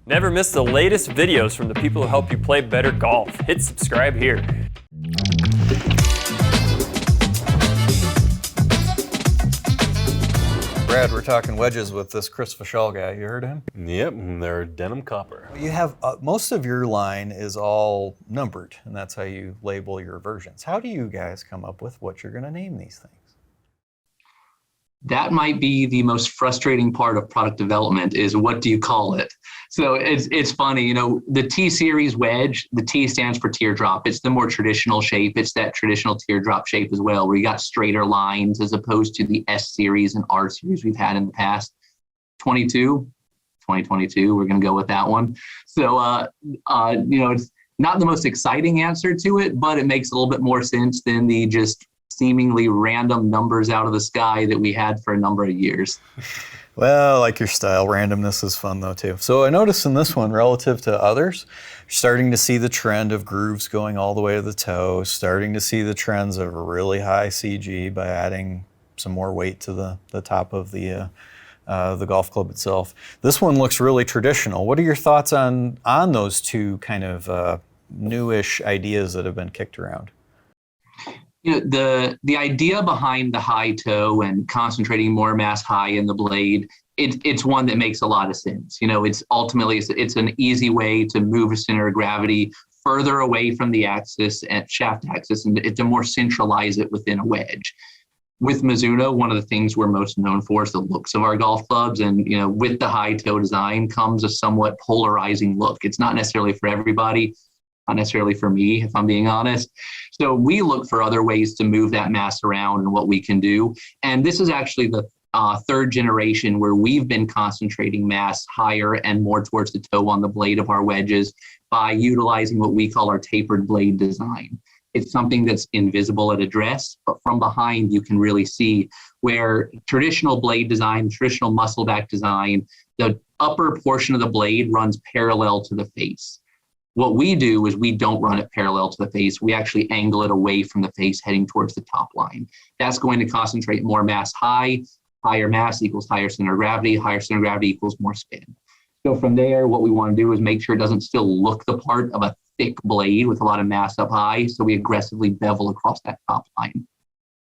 Never miss the latest videos from the people who help you play better golf. Hit subscribe here. Brad, we're talking wedges with this Chris Voshall guy. You heard of him? Yep, and they're Denim Copper. You have most of your line is all numbered, and that's how you label your versions. How do you guys come up with what you're going to name these things? That might be the most frustrating part of product development is what do you call it? So it's funny, you know, the T series wedge, the T stands for teardrop. It's the more traditional shape. It's that traditional teardrop shape as well, where you got straighter lines as opposed to the S series and R series we've had in the past. 2022, we're going to go with that one. So, you know, it's not the most exciting answer to it, but it makes a little bit more sense than the just seemingly random numbers out of the sky that we had for a number of years. Well, I like your style. Randomness is fun though too. So I noticed in this one, relative to others, you're starting to see the trend of grooves going all the way to the toe, starting to see the trends of a really high CG by adding some more weight to the top of the golf club itself. This one looks really traditional. What are your thoughts on those two kind of newish ideas that have been kicked around? You know, the idea behind the high toe and concentrating more mass high in the blade, it's one that makes a lot of sense. You know, it's ultimately it's an easy way to move a center of gravity further away from the axis and shaft axis, and to more centralize it within a wedge. With Mizuno, one of the things we're most known for is the looks of our golf clubs, and you know, with the high toe design comes a somewhat polarizing look. It's not necessarily for everybody. Not necessarily for me, if I'm being honest. So we look for other ways to move that mass around and what we can do. And this is actually the third generation where we've been concentrating mass higher and more towards the toe on the blade of our wedges by utilizing what we call our tapered blade design. It's something that's invisible at address, but from behind you can really see where traditional blade design, traditional muscle back design, the upper portion of the blade runs parallel to the face. What we do is we don't run it parallel to the face. We actually angle it away from the face, heading towards the top line. That's going to concentrate more mass high. Higher mass equals higher center of gravity. Higher center of gravity equals more spin. So from there, what we want to do is make sure it doesn't still look the part of a thick blade with a lot of mass up high. So we aggressively bevel across that top line.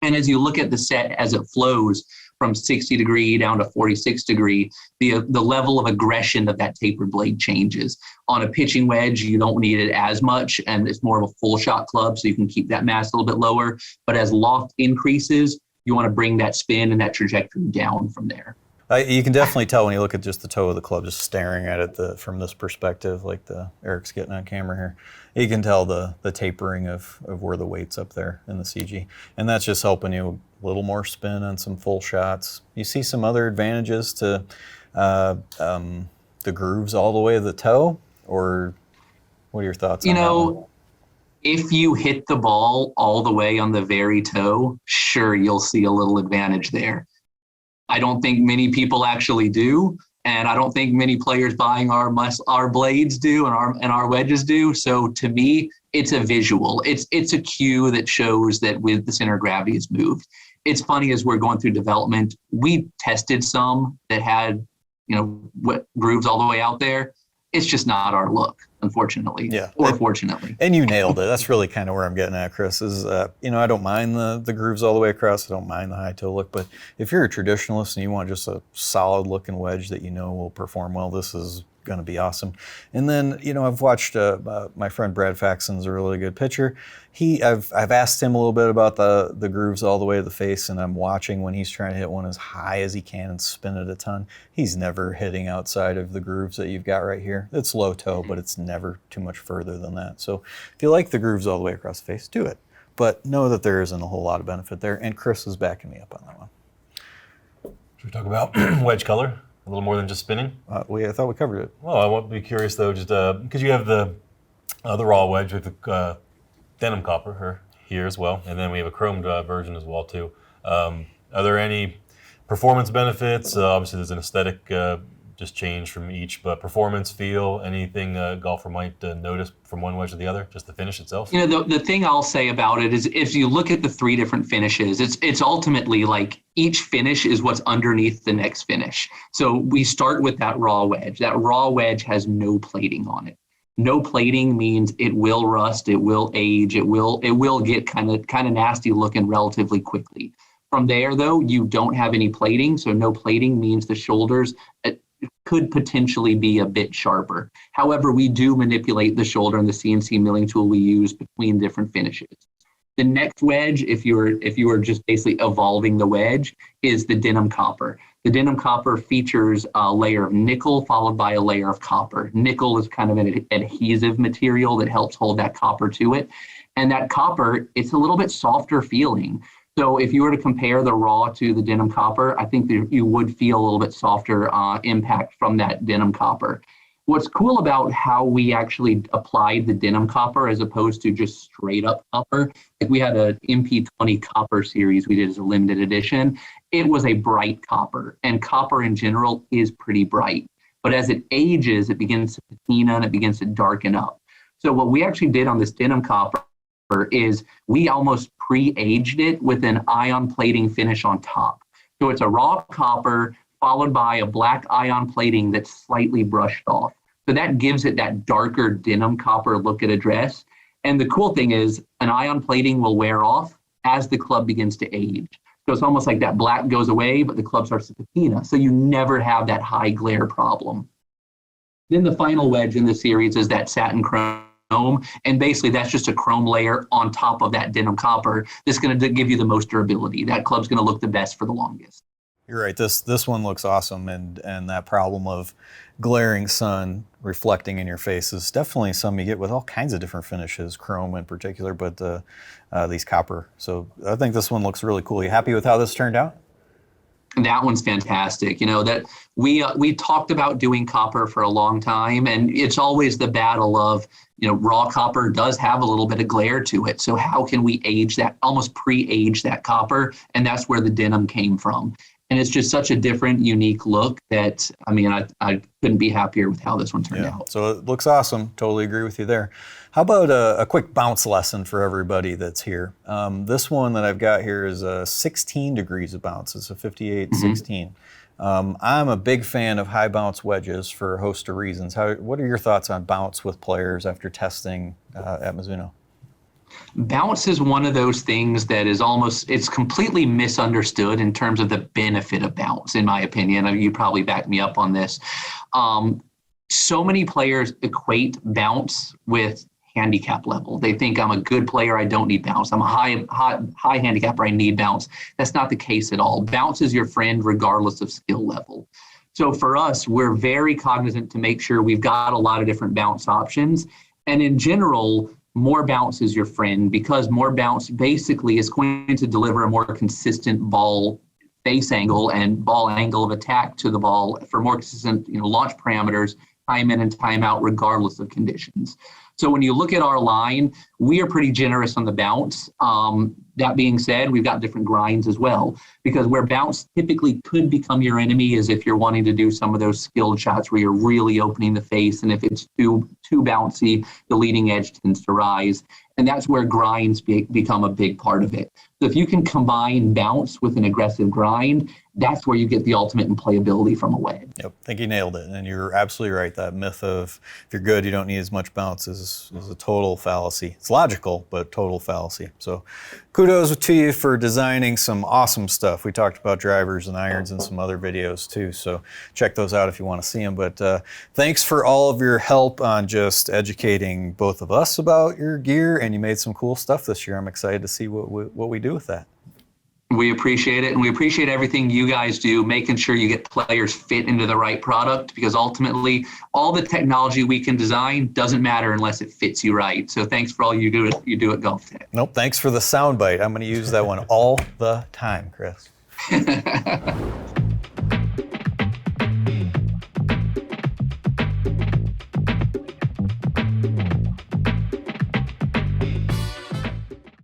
And as you look at the set as it flows from 60 degree down to 46 degree, the level of aggression of that tapered blade changes. On a pitching wedge, you don't need it as much, and it's more of a full shot club, so you can keep that mass a little bit lower. But as loft increases, you want to bring that spin and that trajectory down from there. You can definitely tell when you look at just the toe of the club, just staring at it from this perspective, like Eric's getting on camera here. You can tell the tapering of where the weight's up there in the CG. And that's just helping you a little more spin on some full shots. You see some other advantages to the grooves all the way to the toe? Or what are your thoughts on that? You know, if you hit the ball all the way on the very toe, sure, you'll see a little advantage there. I don't think many people actually do, and I don't think many players buying our blades do and our wedges do. So to me, it's a visual. It's a cue that shows that with the center of gravity is moved. It's funny, as we're going through development, we tested some that had, you know, grooves all the way out there. It's just not our look, unfortunately, or fortunately. And you nailed it. That's really kind of where I'm getting at, Chris, is, you know, I don't mind the grooves all the way across. I don't mind the high toe look. But if you're a traditionalist and you want just a solid looking wedge that you know will perform well, this is going to be awesome. And then, you know, I've watched my friend Brad Faxon's a really good pitcher. I've asked him a little bit about the grooves all the way to the face, and I'm watching when he's trying to hit one as high as he can and spin it a ton. He's never hitting outside of the grooves that you've got right here. It's low toe, but it's never too much further than that. So if you like the grooves all the way across the face, do it. But know that there isn't a whole lot of benefit there, and Chris is backing me up on that one. Should we talk about wedge color? A little more than just spinning? I thought we covered it. Well, I would be curious though, just because you have the raw wedge with the denim copper here as well, and then we have a chromed version as well too. Are there any performance benefits? Obviously, there's an aesthetic just change from each? But performance, feel, anything a golfer might notice from one wedge to the other? Just the finish itself? You know, the thing I'll say about it is if you look at the three different finishes, it's ultimately like each finish is what's underneath the next finish. So we start with that raw wedge. That raw wedge has no plating on it. No plating means it will rust, it will age, it will get kind of nasty looking relatively quickly. From there, though, you don't have any plating, so no plating means the shoulders could potentially be a bit sharper. However, we do manipulate the shoulder and the CNC milling tool we use between different finishes. The next wedge, if you are just basically evolving the wedge, is the Denim Copper. The Denim Copper features a layer of nickel followed by a layer of copper. Nickel is kind of an adhesive material that helps hold that copper to it. And that copper, it's a little bit softer feeling. So if you were to compare the raw to the Denim Copper, I think that you would feel a little bit softer impact from that Denim Copper. What's cool about how we actually applied the Denim Copper as opposed to just straight up copper, like we had a MP20 copper series we did as a limited edition. It was a bright copper, and copper in general is pretty bright. But as it ages, it begins to patina and it begins to darken up. So what we actually did on this Denim Copper is we almost pre-aged it with an ion plating finish on top. So it's a raw copper followed by a black ion plating that's slightly brushed off. So that gives it that darker Denim Copper look at a dress. And the cool thing is an ion plating will wear off as the club begins to age. So it's almost like that black goes away, but the club starts to patina. So you never have that high glare problem. Then the final wedge in the series is that satin chrome. And basically that's just a chrome layer on top of that Denim Copper that's going to give you the most durability. That club's going to look the best for the longest. You're right. This one looks awesome, and that problem of glaring sun reflecting in your face is definitely something you get with all kinds of different finishes, chrome in particular, but these copper. So I think this one looks really cool. You happy with how this turned out? That one's fantastic. You know, that we talked about doing copper for a long time, and it's always the battle of, you know, raw copper does have a little bit of glare to it. So how can we age that, almost pre-age that copper? And that's where the denim came from. And it's just such a different, unique look that, I mean, I couldn't be happier with how this one turned out. So it looks awesome. Totally agree with you there. How about a quick bounce lesson for everybody that's here? This one that I've got here is 16 degrees of bounce. It's a 58-16. I'm a big fan of high bounce wedges for a host of reasons. What are your thoughts on bounce with players after testing at Mizuno? Bounce is one of those things that is it's completely misunderstood in terms of the benefit of bounce, in my opinion. You probably back me up on this. So many players equate bounce with handicap level. They think I'm a good player, I don't need bounce. I'm a high handicapper, I need bounce. That's not the case at all. Bounce is your friend regardless of skill level. So for us, we're very cognizant to make sure we've got a lot of different bounce options. And in general, more bounce is your friend, because more bounce basically is going to deliver a more consistent ball face angle and ball angle of attack to the ball for more consistent, launch parameters, time in and time out, regardless of conditions. So when you look at our line, we are pretty generous on the bounce. That being said, we've got different grinds as well, because where bounce typically could become your enemy is if you're wanting to do some of those skilled shots where you're really opening the face, and if it's too bouncy, the leading edge tends to rise. And that's where grinds become a big part of it. So if you can combine bounce with an aggressive grind, that's where you get the ultimate in playability from a wedge. Yep, I think you nailed it. And you're absolutely right. That myth of if you're good, you don't need as much bounce is a total fallacy. It's logical, but total fallacy. So kudos to you for designing some awesome stuff. We talked about drivers and irons in some other videos too. So check those out if you want to see them. But thanks for all of your help on just educating both of us about your gear, and you made some cool stuff this year. I'm excited to see what we do with that. We appreciate it, and we appreciate everything you guys do, making sure you get players fit into the right product, because ultimately all the technology we can design doesn't matter unless it fits you right. So thanks for all you do at GOLFTEC. Nope, thanks for the soundbite. I'm going to use that one all the time, Chris.